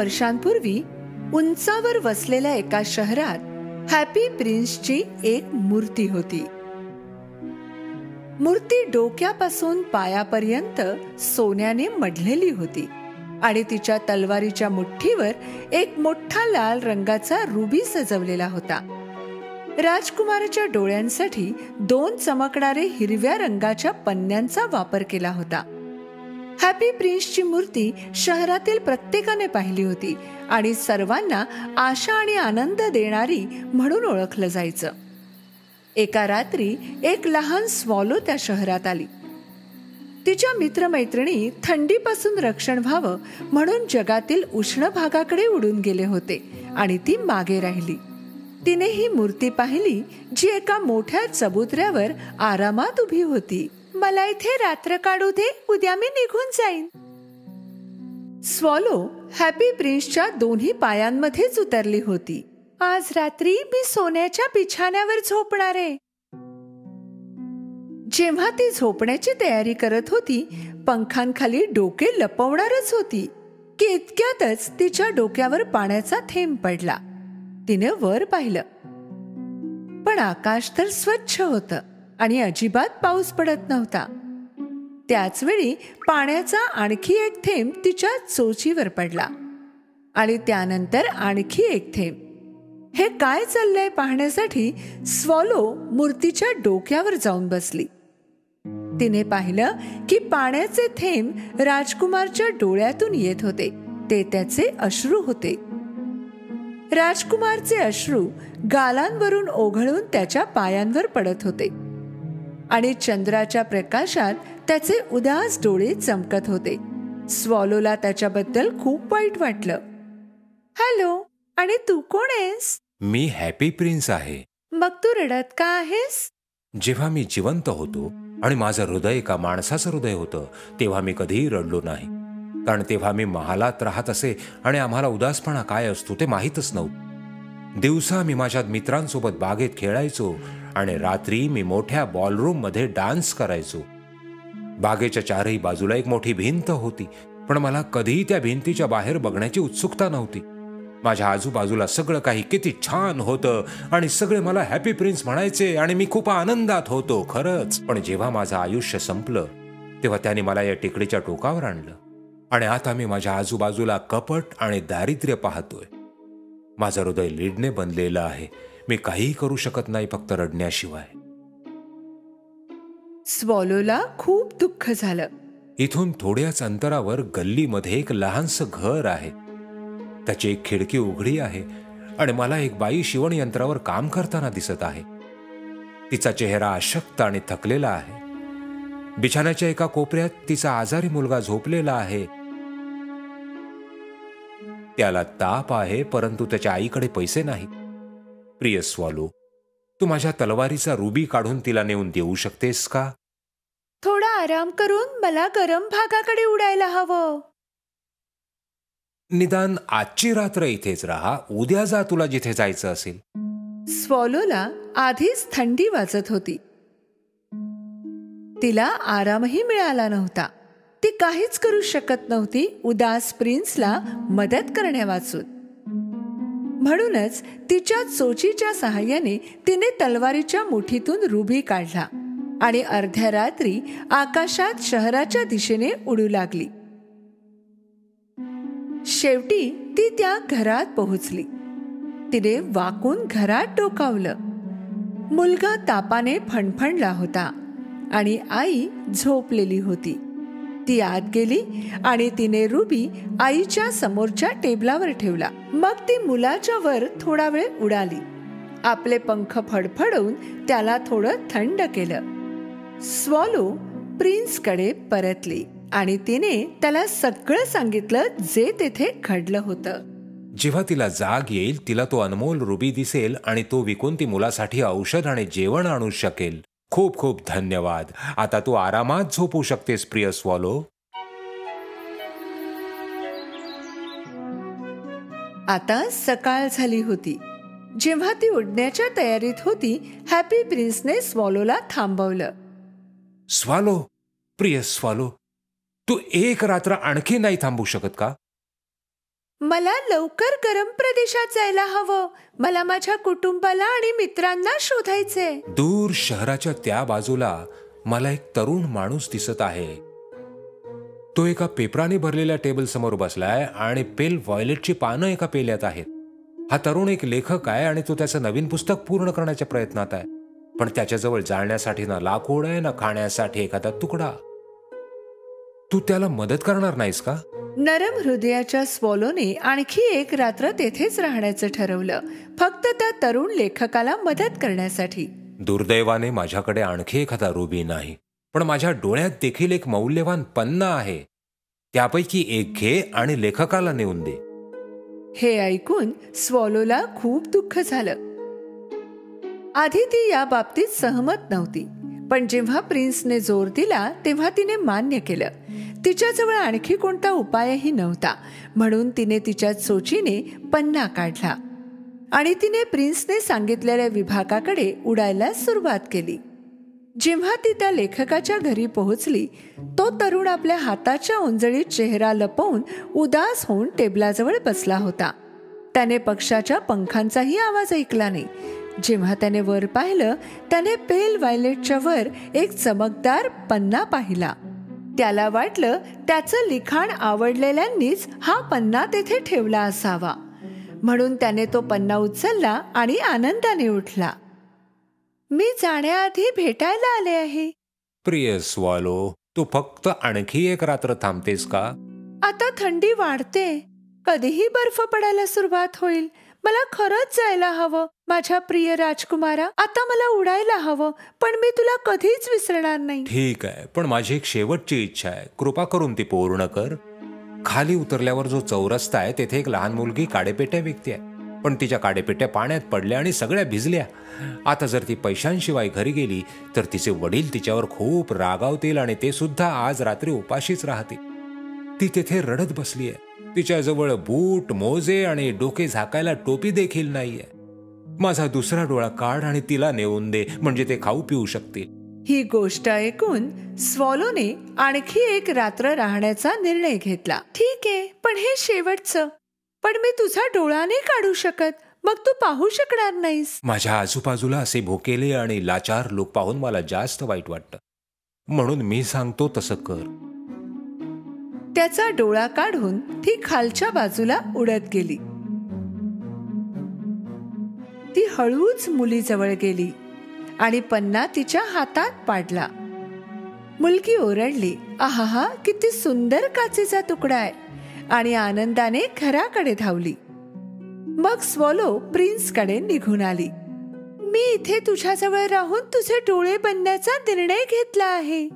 वर्षांपूर्वी उंचावर वसलेल्या एका शहरात हॅपी प्रिन्सची एक मूर्ती होती. मूर्ती डोक्यापासून पायापर्यंत सोन्याने मढलेली होती आणि तिच्या तलवारीच्या मुठ्ठीवर एक मोठा लाल रंगाचा रुबी सजवलेला होता. राजकुमाराच्या डोळ्यांसाठी 2 चमकणारे हिरव्या रंगाच्या पन्न्यांचा वापर केला होता. हॅपी प्रिन्सची मूर्ती शहरातील प्रत्येकाने पाहिली होती आणि सर्वांना आशा आणि आनंद देणारी म्हणून ओळखलं जायचं. एका रात्री एक लहान स्वॉलो त्या शहरात आली. तिच्या मित्रमैत्रिणी थंडीपासून रक्षण व्हावं म्हणून जगातील उष्ण भागाकडे उडून गेले होते आणि ती मागे राहिली. तिने ही मूर्ती पाहिली जी एका मोठ्या चबुतऱ्यावर आरामात उभी होती. मला इथे रात्र काढू दे, उद्या मी निघून जाईन. स्वॉलो हॅपी प्रिन्सच्या दोन्ही पायांमध्येच उतरली होती. आज रात्री मी सोन्याच्या बिछाण्यावर झोपणार आहे. जेव्हा ती झोपण्याची तयारी करत होती, पंखांखाली डोके लपवणारच होती की इतक्यातच तिच्या डोक्यावर पाण्याचा थेंब पडला. तिने वर पाहिलं, पण आकाश तर स्वच्छ होतं आणि अजिबात पाऊस पडत नव्हता. त्याच वेळी पाण्याचा आणखी एक थेंब तिच्या चोचीवर पडला आणि त्यानंतर आणखी एक थेंब. हे काय चाललंय पाहण्यासाठी स्वॉलो मूर्तीच्या डोक्यावर जाऊन बसली. तिने पाहिलं की पाण्याचे थेंब राजकुमारच्या डोळ्यातून येत होते. ते त्याचे अश्रू होते. राजकुमारचे अश्रू गालांवरून ओघळून त्याच्या पायांवर पडत होते आणि चंद्राच्या प्रकाशात त्याचे उदास डोळे चमकत होते. स्वॉलोला त्याच्याबद्दल खूप वाईट वाटलं. हॅलो, आणि तू कोण आहेस? मी हॅपी प्रिन्स आहे. मग तू रडत का आहेस? जेव्हा मी जिवंत होतो आणि माझं हृदय एका माणसाचं हृदय होतं, तेव्हा मी कधीही रडलो नाही. कारण तेव्हा मी महालात राहत असे आणि आम्हाला उदासपणा काय असतो ते माहीतच नव्हतं. दिवसा मी माझ्या मित्रांसोबत बागेत खेळायचो आणि रात्री मी मोठ्या बॉलरूम मध्ये डान्स करायचो. बागेच्या चारही बाजूला एक मोठी भिंत होती, पण मला कधीही त्या भिंतीच्या बाहेर बघण्याची उत्सुकता नव्हती. माझ्या आजूबाजूला सगळं काही किती छान होतं आणि सगळे मला हॅपी प्रिन्स म्हणायचे आणि मी खूप आनंदात होतो खरंच. पण जेव्हा माझं आयुष्य संपलं तेव्हा त्याने मला या टेकडीच्या टोकावर आणलं आणि आता मी माझ्या आजूबाजूला कपट आणि दारिद्र्य पाहतोय. माझं हृदय लीडने बनलेलं आहे. मी काहीही करू शकत नाही फक्त रडण्याशिवाय. स्वॉलोला खूप दुःख झालं. इथून थोड्याच अंतरावर गल्लीमध्ये एक लहानसं घर आहे. त्याची एक खिडकी उघडी आहे आणि मला एक बाई शिवण यंत्रावर काम करताना दिसत आहे. तिचा चेहरा अशक्त आणि थकलेला आहे. बिछाण्याच्या एका कोपऱ्यात तिचा आजारी मुलगा झोपलेला आहे. त्याला ताप आहे, परंतु त्याच्या आईकडे पैसे नाहीत. प्रिय स्वॉलो, तू माझ्या तलवारीचा रुबी काढून तिला नेऊन देऊ शकतेस का? थोडा आराम करून मला गरम भागाकडे उडायला हवं. निदान आजची रात्र इथेच राहा, उद्या जा तुला जिथे जायचं असेल. स्वॉलोला आधीच थंडी वाजत होती. तिला आरामही मिळाला नव्हता. ती काहीच करू शकत नव्हती उदास प्रिन्सला मदत करण्यावाचून. म्हणूनच तिच्या चोचीच्या सहाय्याने तिने तलवारीच्या मुठीतून रुबी काढला आणि अर्ध्या रात्री आकाशात शहराच्या दिशेने उडू लागली. शेवटी ती त्या घरात पोहोचली. तिने वाकून घरात डोकावलं. मुलगा तापाने फणफणला होता आणि आई झोपलेली होती. ती आत गेली आणि तिने रुबी आईच्या समोरच्या टेबलावर ठेवला. मग ती मुलाच्या वर थोडा वेळ उडाली. आपले पंख फडफडवून त्याला थोडं थंड केलं. स्वॉलो प्रिन्सकडे परतली आणि तिने त्याला सगळं सांगितलं जे तेथे घडलं होतं. जेव्हा तिला जाग येईल तिला तो अनमोल रुबी दिसेल आणि तो विकून ती मुलासाठी औषध आणि जेवण आणू शकेल. खूप खूप धन्यवाद. आता तू आरामात झोपू शकतेस प्रिय स्वॉलो. आता सकाळ झाली होती. जेव्हा ती उडण्याच्या तयारीत होती, हॅपी प्रिन्सने स्वॉलोला थांबवलं. स्वॉलो, प्रिय स्वॉलो, तू एक रात्र आणखी नाही थांबू शकत का? मला लवकर गरम प्रदेशात जायला हवं. मला माझ्या कुटुंबाला आणि मित्रांना शोधायचे. दूर शहराच्या त्या बाजूला मला एक तरुण माणूस दिसत आहे. तो एका पेपराने भरलेल्या टेबल समोर बसलाय आणि पेल व्हायोलेटची पानं एका पेल्यात आहेत. हा तरुण एक लेखक आहे आणि तो त्याचं नवीन पुस्तक पूर्ण करण्याच्या प्रयत्नात आहे. पण त्याच्याजवळ जाळण्यासाठी ना लाकूड आहे ना खाण्यासाठी एखादा तुकडा. तू त्याला मदत करणार नाहीस का? नरम हृदयाच्या स्वॉलोने आणखी एक रात्र तेथेच राहण्याचं ठरवलं, फक्त त्या तरुण लेखकाला मदत करण्यासाठी. दुर्दैवाने माझ्याकडे आणखी एखादा रुबी नाही, पण माझ्या डोळ्यात देखील एक मौल्यवान पन्ना आहे. त्यापैकी एक घे आणि लेखकाला नेऊन दे. हे ऐकून स्वॉलोला खूप दुःख झालं. आधी ती या बाबतीत सहमत नव्हती, पण जेव्हा प्रिन्सने जोर दिला तेव्हा तिने मान्य केलं. तिच्याजवळ आणखी कोणता उपायही नव्हता, म्हणून तिने तिच्या चोचीने पन्ना काढला आणि तिने प्रिन्सने सांगितलेल्या विभागाकडे उडायला सुरुवात केली. जेव्हा ती त्या लेखकाच्या घरी पोहोचली, तो तरुण आपल्या हाताच्या ओंजळीत चेहरा लपवून उदास होऊन टेबलाजवळ बसला होता. त्याने पक्षाच्या पंखांचाही आवाज ऐकला नाही. जेव्हा त्याने वर पाहिलं, त्याने पेल व्हायोलेटच्या वर एक चमकदार पन्ना पाहिला. त्याला वाटलं त्याचं लिखाण आवडलेल्यांनीच हा पन्ना तेथे ठेवला असावा, म्हणून त्याने तो पन्ना उचलला आणि आनंदाने उठला. मी जाण्याआधी भेटायला आले आहे. प्रिय स्वॉलो, तू फक्त आणखी एक रात्र थांबतेस का? आता थंडी वाढते, कधीही बर्फ पडायला सुरुवात होईल. मला खरंच जायला हवं. माझ्या प्रिय राजकुमारा, आता मला उडायला हवं, पण मी तुला कधीच विसरणार नाही. ठीक आहे, पण माझी एक शेवटची इच्छा आहे. कृपा करून ती पूर्ण कर. खाली उतरल्यावर जो चौरस्ता आहे तेथे एक लहान मुलगी काडेपेट्या विकते आहे, पण तिच्या काडेपेट्या पाण्यात पडल्या आणि सगळ्या भिजल्या. आता जर ती पैशांशिवाय घरी गेली तर तिचे वडील तिच्यावर खूप रागावतील आणि ते सुद्धा आज रात्री उपाशीच राहतील. ती तेथे रडत बसली आहे. तिच्याजवळ बूट, मोजे आणि डोके झाकायला टोपी देखील नाहीये. माझा दुसरा डोळा काढ आणि तिला नेऊन दे, म्हणजे ते खाऊ पिऊ शकतील. ही गोष्ट ऐकून स्वॉलोने आणखी एक रात्र राहण्याचा निर्णय घेतला. ठीक आहे, पण हे शेवटचं. पण मी तुझा डोळा नाही काढू शकत, मग तू पाहू शकणार नाहीस. माझ्या आजूबाजूला असे भोकेले आणि लाचार लोक पाहून मला जास्त वाईट वाटतं, म्हणून मी सांगतो तसं कर. त्याचा डोळा काढून ती खालच्या बाजूला उडत गेली. ती हळूच मुलीजवळ गेली आणि पन्ना तिच्या हातात पाडला. मुलगी ओरडली, आहा, किती सुंदर काचेचा तुकडा आहे, आणि आनंदाने घराकडे धावली. मग स्वॉलो प्रिन्सकडे निघून आली. मी इथे तुझ्याजवळ राहून तुझे डोळे बनण्याचा निर्णय घेतला आहे.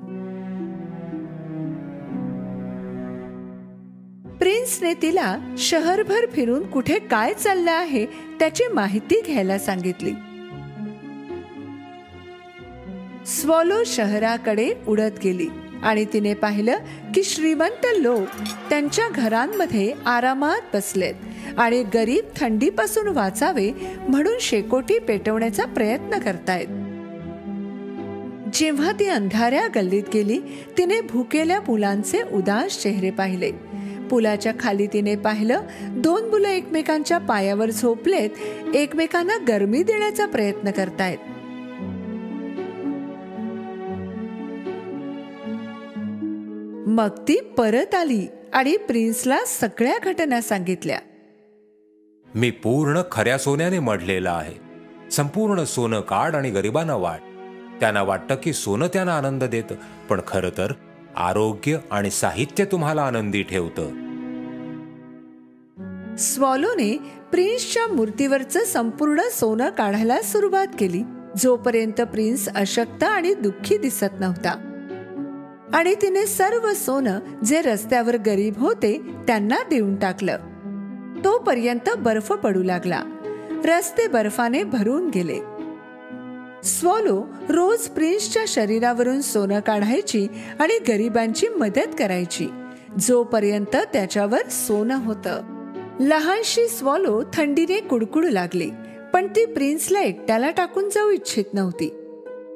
प्रिन्सने तिला शहरभर फिरून कुठे काय चाललं आहे त्याची माहिती घ्यायला सांगितली. स्वॉलो शहराकडे उडत गेली आणि तिने पाहिलं की श्रीमंत लोक त्यांच्या घरांमध्ये आरामात बसलेत आणि गरीब थंडीपासून वाचावे म्हणून शेकोटी पेटवण्याचा प्रयत्न करतायत. जेव्हा ती अंधाऱ्या गल्लीत गेली, तिने भुकेल्या मुलांचे उदास चेहरे पाहिले. पुलाच्या खाली तिने पाहिलं, 2 मुलं एकमेकांच्या पायावर झोपलेत, एकमेकांना गरमी देण्याचा प्रयत्न करतायत. मग ती परत आली आणि प्रिन्सला सगळ्या घटना सांगितल्या. मी पूर्ण खऱ्या सोन्याने मढलेला आहे. संपूर्ण सोनं काढ आणि गरिबांना वाट. त्यांना वाटतं की सोनं त्यांना आनंद देतं, पण खरं तर आरोग्य आणि साहित्य तुम्हाला आनंदी ठेवतं. स्वॉलोने प्रिन्सच्या मूर्तीवरचं संपूर्ण सोनं काढायला सुरुवात केली, जोपर्यंत प्रिन्स अशक्त आणि दुःखी दिसत नव्हता. आणि तिने सर्व सोनं जे रस्त्यावर गरीब होते त्यांना देऊन टाकलं. तोपर्यंत बर्फ पडू लागला. रस्ते बर्फाने भरून गेले. स्वॉलो रोज प्रिन्सच्या शरीरावरून सोनं काढायची आणि गरिबांची मदत करायची, जोपर्यंत त्याच्यावर सोनं होतं. लहानशी स्वॉलो थंडीने कुडकुडू लागली, पण ती प्रिन्सला एकट्याला टाकून जाऊ इच्छित नव्हती.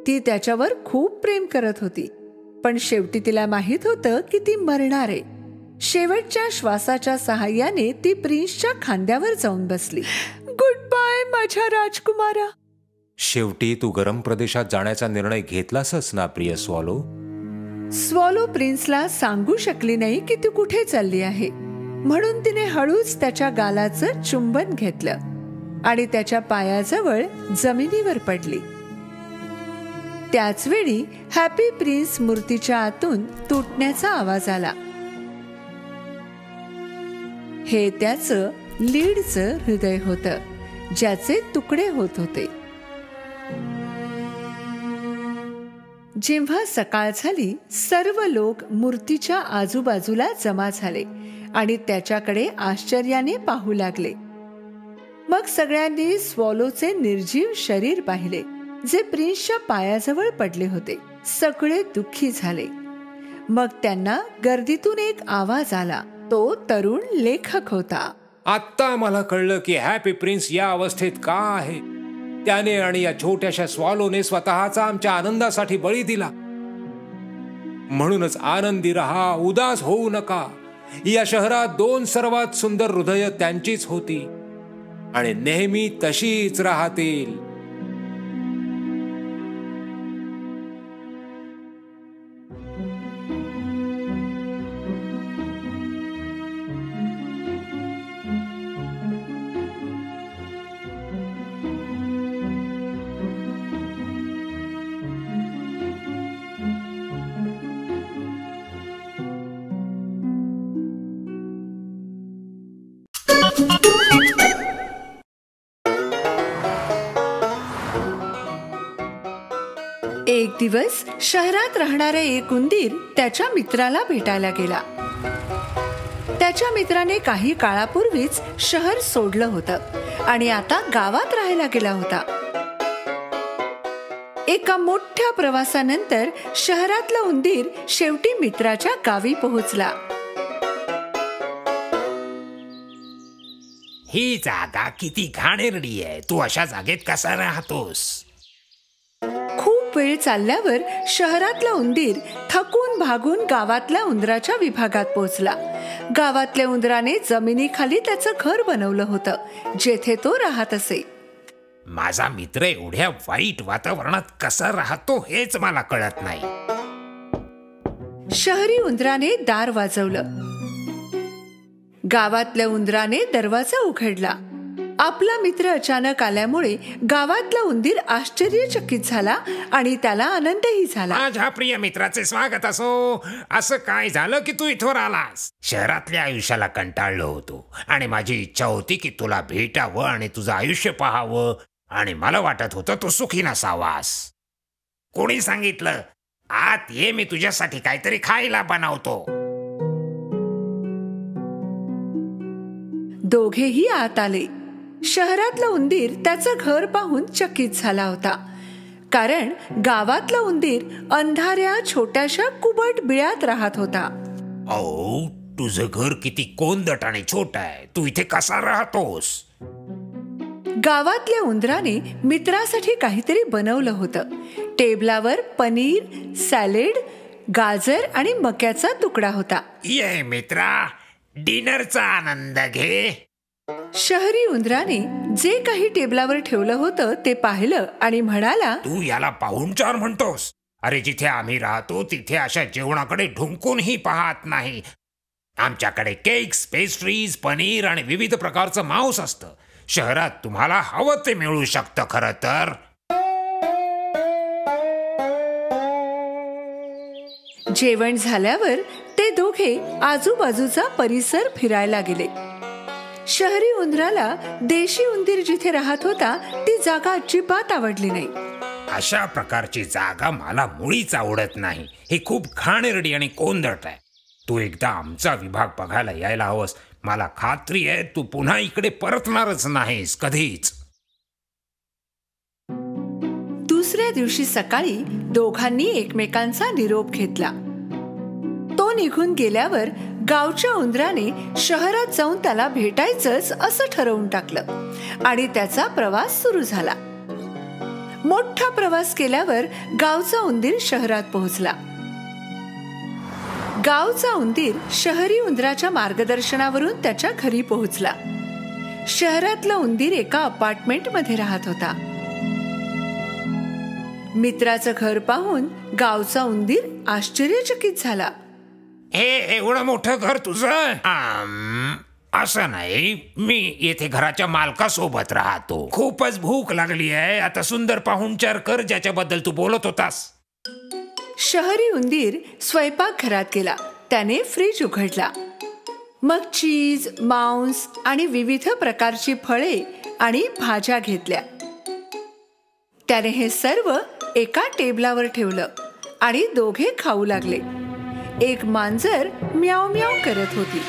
ती त्याच्यावर खूप प्रेम करत होती, पण शेवटी तिला माहित होतं की ती मरणार आहे. शेवटच्या श्वासाच्या सहाय्याने ती प्रिन्सच्या खांद्यावर जाऊन बसली. गुड बाय माझ्या राजकुमारा. शेवटी तू गरम प्रदेशात जाण्याचा निर्णय घेतलासच ना प्रिय स्वॉलो? स्वॉलो प्रिन्सला सांगू शकली नाही की ती कुठे चालली आहे, म्हणून तिने हळूच त्याच्या गालाचं चुंबन घेतलं आणि त्याच्या पायाजवळ जमिनीवर पडली. त्याच वेळी हॅपी प्रिन्स मूर्तीच्या आतून तुटण्याचा आवाज आला. हे त्याचं लीडचं हृदय होतं, ज्याचे तुकडे होत होते. जेव्हा सकाळ झाली, सर्व लोक मूर्तीच्या आजूबाजूला जमा झाले आणि त्याच्याकडे आश्चर्याने पाहू लागले. मग सगळ्यांनी स्वॉलोचे निर्जीव शरीर पाहिले, जे प्रिन्सच्या पायाजवळ पडले होते. सगळे दुःखी झाले. मग त्यांना गर्दीतून एक आवाज आला. तो तरुण लेखक होता. आत्ता मला कळलं की हॅपी प्रिन्स या अवस्थेत का आहे. त्याने आणि या छोट्याशा स्वॉलोने स्वतःचा आमच्या आनंदासाठी बळी दिला. म्हणूनच आनंदी रहा, उदास होऊ नका. या शहरात 2 सर्वात सुंदर हृदय त्यांचीच होती आणि नेहमी तशीच राहतील. एक दिवस शहरात राहणारे एक उंदीर त्याच्या मित्राला भेटायला गेला. त्याच्या मित्राने काही काळापूर्वीच शहर सोडलं होतं आणि आता गावात राहायला गेला होता. एका मोठ्या प्रवासानंतर शहरातला उंदीर शेवटी मित्राच्या गावी पोहोचला. ही जागा किती घाणेरडी आहे. तू अशा जागेत कसा राहतोस? खूप वेळ चालल्यावर शहरातला उंदीर थकून भागून गावातल्या उंदराच्या विभागात पोहोचला. गावातल्या उंदराने जमिनीखाली त्याचं घर बनवलं होतं, जेथे तो राहत असे. माझा मित्र एवढ्या वाईट वातावरणात कसा राहतो हेच मला कळत नाही. शहरी उंदराने दार वाजवलं. गावातल्या उंदराने दरवाजा उघडला. आपला मित्र अचानक आल्यामुळे गावातला उंदीर आश्चर्यचकित झाला आणि त्याला आनंदही झाला. माझ्या प्रिय मित्राचे स्वागत असो. असं काय झालं की तू इथवर आलास? शहरातल्या आयुष्याला कंटाळलो होतो आणि माझी इच्छा होती की तुला भेटावं आणि तुझं आयुष्य पाहावं, आणि मला वाटत होतं तू सुखी नसावास. कोणी सांगितलं? आत ये, मी तुझ्यासाठी काहीतरी खायला बनवतो. दोघेही आत आले. शहरातला उंदीर त्याचं घर पाहून चकित झाला होता, कारण गावातला उंदीर अंधाऱ्या छोट्याशा कुबट बिळात राहत होता. ओ, तुझं घर किती कोंदट आणि छोट आहे. तू इथे कसा राहतोस? गावातल्या उंदराने मित्रासाठी काहीतरी बनवलं होतं. टेबलावर पनीर, सॅलेड, गाजर आणि मक्याचा तुकडा होता. ये मित्रा, डिनरचा आनंद घे. शहरी उंदराने जे काही टेबलावर ठेवलं होतं ते पाहिलं आणि म्हणाला, तू याला पाहुणचार म्हणतोस? अरे, जिथे आम्ही राहतो तिथे अशा जेवणाकडे ढुंकूनही पाहत नाही. आमच्याकडे केक्स, पेस्ट्रीज, पनीर आणि विविध प्रकारचं मांस असतं. शहरात तुम्हाला हवं ते मिळू शकतं. खरं तर जेवण झाल्यावर ते दोघे आजूबाजूचा परिसर फिरायला गेले. शहरी उंदराला देशी उंदीर जिथे राहत होता ती जागा अजिबात आवडली नाही. अशा प्रकारची जागा मला मुळीच आवडत नाही. ही खूप घाणेरडी आणि कोंदट आहे. तू एकदा आमचा विभाग बघायला यायला हवंस. मला खात्री आहे तू पुन्हा इकडे परतणारच नाहीस कधीच. दुसऱ्या दिवशी सकाळी दोघांनी एकमेकांचा निरोप घेतला. तो निघून गेल्यावर गावच्या उंदराने शहरात जाऊन त्याला भेटायचंच असं ठरवून टाकलं आणि त्याचा प्रवास सुरू झाला. मोठा प्रवास केल्यावर गावचा उंदीर शहरात पोहोचला. गावचा उंदीर शहरी उंदराच्या मार्गदर्शनावरून त्याच्या घरी पोहोचला. शहरातला उंदीर एका अपार्टमेंट मध्ये राहत होता. मित्राचं घर पाहून गावचा उंदीर आश्चर्यचकित झाला. हे एवढं मोठं घर तुझं? असं नाही, मी येथे घराच्या मालकासोबत राहतो. खूपच भूक लागली आहे. आता सुंदर पाहुणचार कर ज्याच्याबद्दल तू बोलत होतास. शहरी उंदीर स्वयंपाकघरात गेला. त्याने फ्रीज उघडला. मग चीज, मांस आणि विविध प्रकारची फळे आणि भाज्या घेतल्या. त्याने हे सर्व एका टेबलावर ठेवलं आणि दोघे खाऊ लागले. एक मांजर म्याव म्याव करत होती.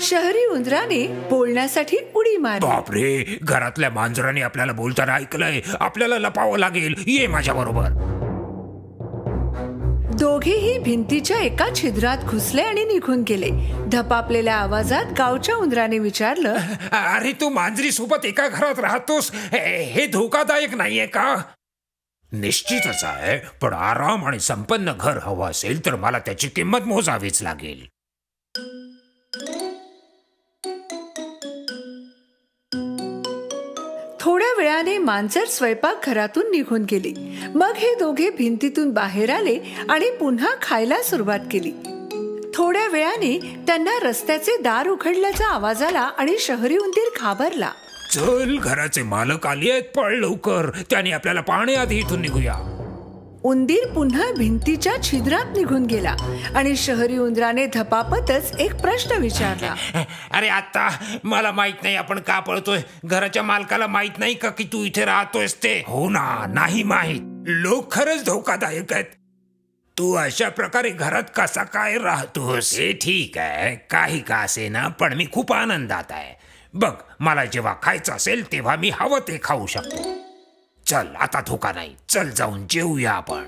शहरी उंदराने बोलण्यासाठी उडी मारली. बापरे, घरातल्या मांजराने आपल्याला बोलताना ऐकलंय. आपल्याला लपावं लागेल. ये माझ्या बरोबर. दोघेही भिंतीच्या एका छिद्रात घुसले आणि निघून गेले. धपापलेल्या आवाजात गावच्या उंदराने विचारलं, अरे तू मांजरी सोबत एका घरात राहतोस, हे धोकादायक नाहीये का? निश्चितच आहे, पण आराम आणि संपन्न घर हवं असेल तर मला त्याची किंमत मोजावीच लागेल. थोड्या वेळाने मांजर स्वयंपाक घरातून निघून गेली. मग हे दोघे भिंतीतून बाहेर आले आणि पुन्हा खायला सुरुवात केली. थोड्या वेळाने त्यांना रस्त्याचे दार उघडल्याचा आवाज आला आणि शहरी उंदीर घाबरला. चल, घराचे मालक आले आहेत, पळ लवकर. त्याने आपल्याला पाहण्याआधी इथून निघूया. उंदीर पुन्हा भिंतीच्या छिद्रात निघून गेला आणि शहरी उंदराने धपापतच एक प्रश्न विचारला. अरे आता मला माहित नाही आपण का पळतोय. घराच्या मालकाला माहित नाही का की तू इथे राहतोयस ते? हो ना, नाही माहित. लोक खरंच धोकादायक आहेत. तू अशा प्रकारे घरात कसा काय राहतोस? हे ठीक आहे, काही का असे ना, पण मी खूप आनंदात आहे. बघ, मला जेव्हा खायचं असेल तेव्हा मी हवं ते खाऊ शकतो. चल, आता धोका नाही. चल, जाऊन जेवूया आपण.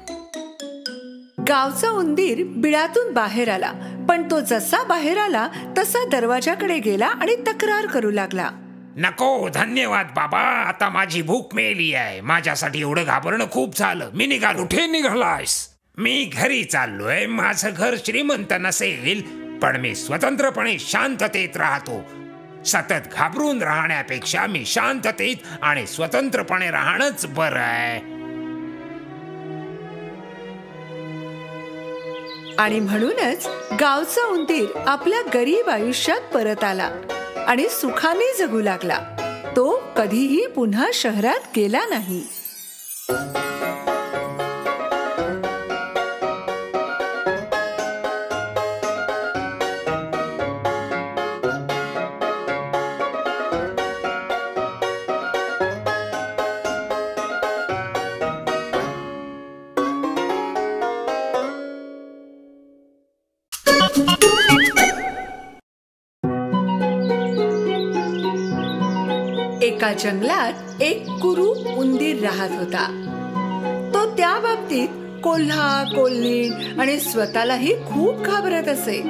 गावचा उंदीर बिळातून बाहेर आला, पण तो जसा बाहेर आला तसा दरवाजाकडे गेला आणि तक्रार करू लागला. नको, धन्यवाद बाबा. आता माझी भूक मेली आहे. माझ्यासाठी एवढं घाबरणं खूप झालं. मी निघालो. कुठे निघालायस? मी घरी चाललोय. माझं घर श्रीमंत नसेल, पण मी स्वतंत्रपणे शांततेत राहतो. सतत घाबरून राहण्यापेक्षा मी शांततेत आणि स्वतंत्रपणे राहणंच बरं आहे. आणि म्हणूनच गावचा उंदीर आपल्या गरीब आयुष्यात परत आला आणि सुखाने जगू लागला. तो कधीही पुन्हा शहरात गेला नाही. एका जंगलात एक कुरूप उंदीर राहत होता. तो त्या बाबतीत कोल्हा, कोल्हीण आणि स्वतःलाही खूप घाबरत असे.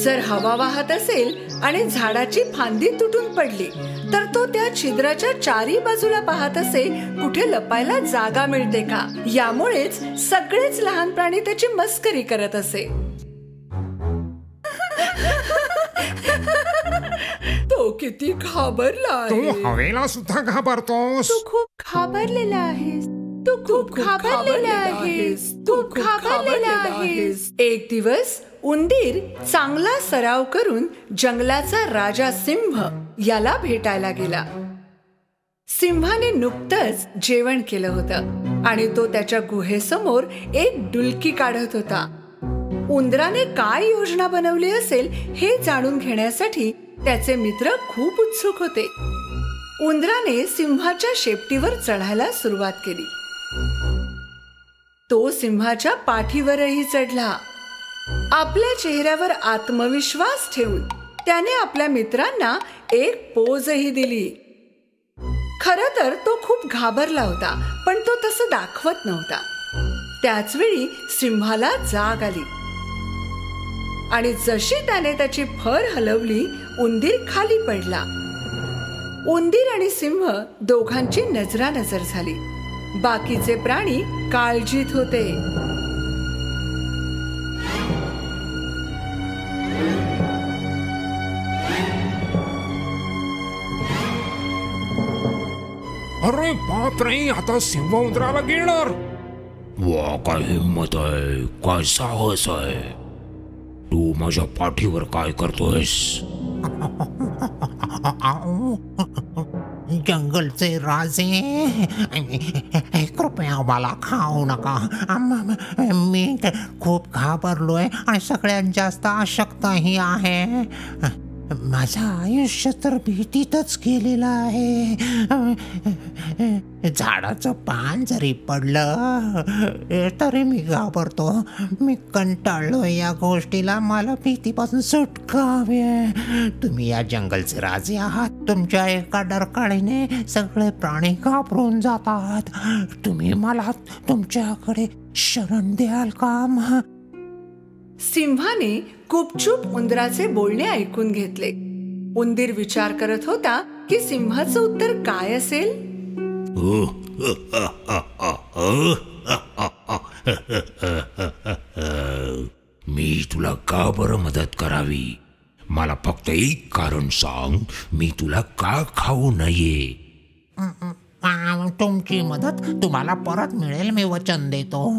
जर हवा वाहत असेल आणि झाडाची फांदी तुटून पडली तर तो त्या छिद्राच्या चारी बाजूला पाहत असे, कुठे लपायला जागा मिळते का. यामुळेच सगळेच लहान प्राणी त्याची मस्करी करत असे. तो किती घाबरला आहे. तू हवेला सुद्धा घाबरतोस. तू खूप घाबरलेला आहेस. तू खूप घाबरलेला आहेस. खूप घाबरलेला आहेस. एक दिवस उंदीर चांगला सराव करून जंगलाचा राजा सिंह याला भेटायला गेला. सिंहाने नुकतंच जेवण केलं होतं आणि तो त्याच्या गुहेसमोर एक डुलकी काढत होता. उंदराने काय योजना बनवली असेल हे जाणून घेण्यासाठी त्याचे मित्र खूप उत्सुक होते. उंदराने सिंहाच्या शेपटीवर चढायला सुरुवात केली. तो सिंहाच्या पाठीवरही चढला. आपल्या चेहऱ्यावर आत्मविश्वास ठेवून त्याने आपल्या मित्रांना एक पोजही दिली. खरं तर तो खूप घाबरला होता, पण तो तसं दाखवत नव्हता. त्याच वेळी सिंहाला जाग आली आणि जशी त्याने त्याची फर हलवली, उंदीर खाली पडला. उंदीर आणि सिंह दोघांची नजरानजर झाली. बाकीचे प्राणी काळजीत होते. अरे बाप रे, आता सिंह उंदराला गिळणार. वा, काय हिम्मत आहे, काय साहस आहे. तू माझ्या पाठीवर काय करतोयस? जंगलचे राजे, कृपया मला खाऊ नका. मी खूप घाबरलोय आणि सगळ्यात जास्त अशक्तही आहे. माझं आयुष्य तर भीतीतच गेलेलं आहे. झाडाचं पान जरी पडलं तरी मी घाबरतो. मी कंटाळलोय या गोष्टीला. मला भीतीपासून सुटका हवी आहे. तुम्ही या जंगलचे राजे आहात. तुमच्या एका डरकाळीने सगळे प्राणी घाबरून जातात. तुम्ही मला तुमच्याकडे शरण द्याल का? सिंहाने गुपचूप उंदराचे बोलणे ऐकून घेतले. उंदीर विचार करत होता की सिंहाचं उत्तर काय असेल. मी तुला का बरं मदत करावी? मला फक्त एक कारण सांग, मी तुला का खाऊ नये? तुमची मदत तुम्हाला परत मिळेल, मी वचन देतो.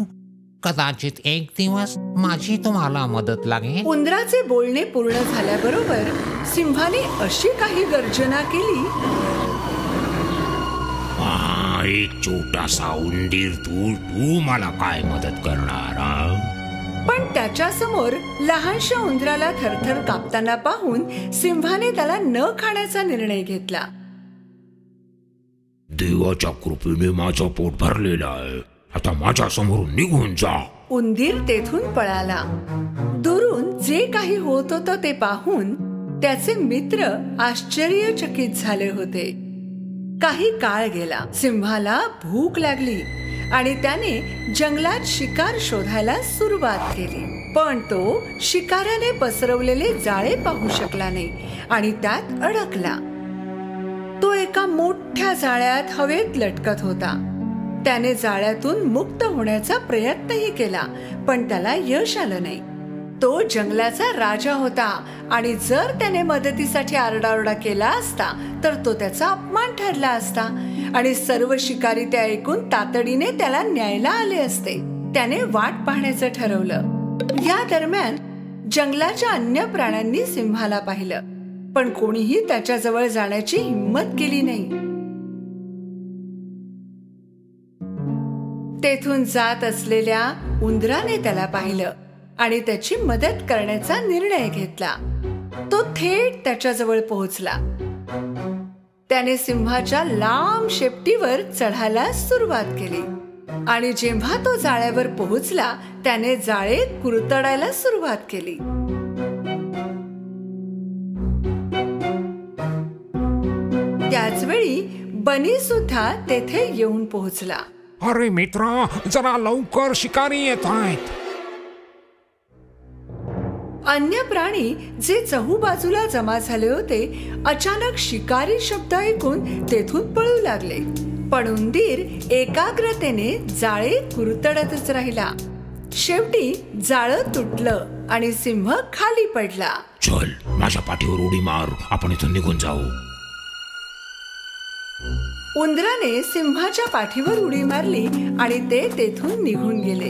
कदाचित एक दिवस माझी तुम्हाला मदत लागेल. उंदराचे बोलणे पूर्ण झाल्याबरोबर सिंहाने अशी काही गर्जना केली. एक छोटासा उंदीर, तू मला काय मदत करणार? पण त्याच्या समोर लहानशा उंदराला थरथर कापताना पाहून सिंहाने त्याला न खाण्याचा निर्णय घेतला. देवाच्या कृपेने माझं पोट भरलेलं आहे. आता माझ्या समोरून निघून जा. उंदीर तेथून पळाला. दुरून जे काही होत होतं ते पाहून त्याचे मित्र आश्चर्यचकित झाले होते. काही काळ गेला. सिंहाला भूक लागली आणि त्याने जंगलात शिकार शोधायला सुरुवात केली. पण तो शिकाऱ्याने पसरवलेले जाळे पाहू शकला नाही आणि त्यात अडकला. तो एका मोठ्या जाळ्यात हवेत लटकत होता. त्याने जाळ्यातून मुक्त होण्याचा प्रयत्नही केला, पण त्याला यश आलं नाही. तो जंगलाचा राजा होता आणि जर त्याने मदतीसाठी आरडाओरडा केला असता तर तो त्याचा अपमान ठरला असता आणि सर्व शिकारी ते ऐकून तातडीने त्याला न्यायला आले असते. त्याने वाट पाहण्याचं ठरवलं. या दरम्यान जंगलाच्या अन्य प्राण्यांनी सिंहाला पाहिलं, पण कोणीही त्याच्याजवळ जाण्याची हिंमत केली नाही. तेथून जात असलेल्या उंदराने त्याला पाहिलं आणि त्याची मदत करण्याचा निर्णय घेतला. तो थेट त्याच्याजवळ पोहोचला. त्याने सिंहाच्या लांब शेपटीवर चढायला सुरुवात केली आणि जेव्हा तो जाळ्यावर पोहोचला त्याने जाळे कुरतडायला सुरुवात केली. त्याच वेळी बनी सुद्धा तेथे येऊन पोहोचला. अरे मित्रा, जरा लवकर, शिकारी येत आहेत. अन्य प्राणी जे चहूबाजूला जमा झाले होते अचानक शिकारी शब्द ऐकून तेथून पळू लागले. पण उंदीर एकाग्रतेने जाळे कुरतडतच राहिला. शेवटी जाळं तुटलं आणि सिंह खाली पडला. चल, माझ्या पाठीवर उडी मार, आपण इथून निघून जाऊ. उंदराने सिंहाच्या पाठीवर उडी मारली आणि ते तेथून निघून गेले.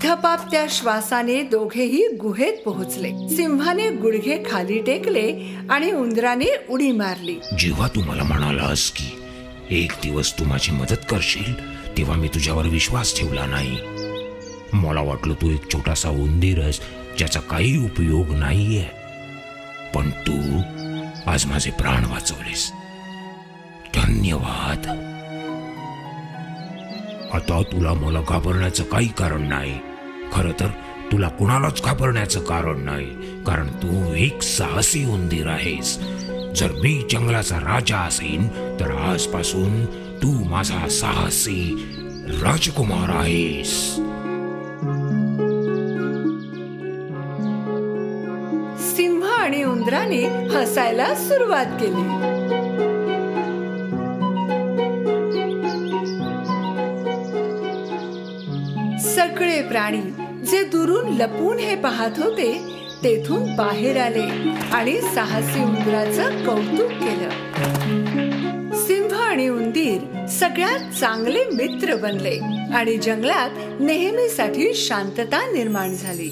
धपापत्या श्वासाने दोघेही गुहेत पोहोचले. सिंहाने गुडघे खाली टेकले आणि उंदराने उडी मारली. जेव्हा तू मला म्हणालास की एक दिवस तू माझी मदत करशील, तेव्हा मी तुझ्यावर विश्वास ठेवला नाही. मला वाटलं तू एक छोटासा उंदीरच ज्याचा काही उपयोग नाहीये. पण तू आज माझे प्राण वाचवलेस. धन्यवाद. आता तुला मला घाबरण्याचं काही कारण नाही. खरं तर तुला कुणालाच घाबरण्याचं कारण नाही, कारण तू एक साहसी उंदीर आहेस. जर मी जंगलाचा राजा असेन तर आजपासून तू माझा साहसी राजकुमार आहेस. सिंह आणि उंदराने हसायला सुरुवात केली. सगळे प्राणी जे दुरून लपून हे पाहत होते तेथून बाहेर आले आणि साहसी उंदराचं कौतुक केलं. सिंह आणि उंदीर सगळ्यात चांगले मित्र बनले आणि जंगलात नेहमीसाठी शांतता निर्माण झाली.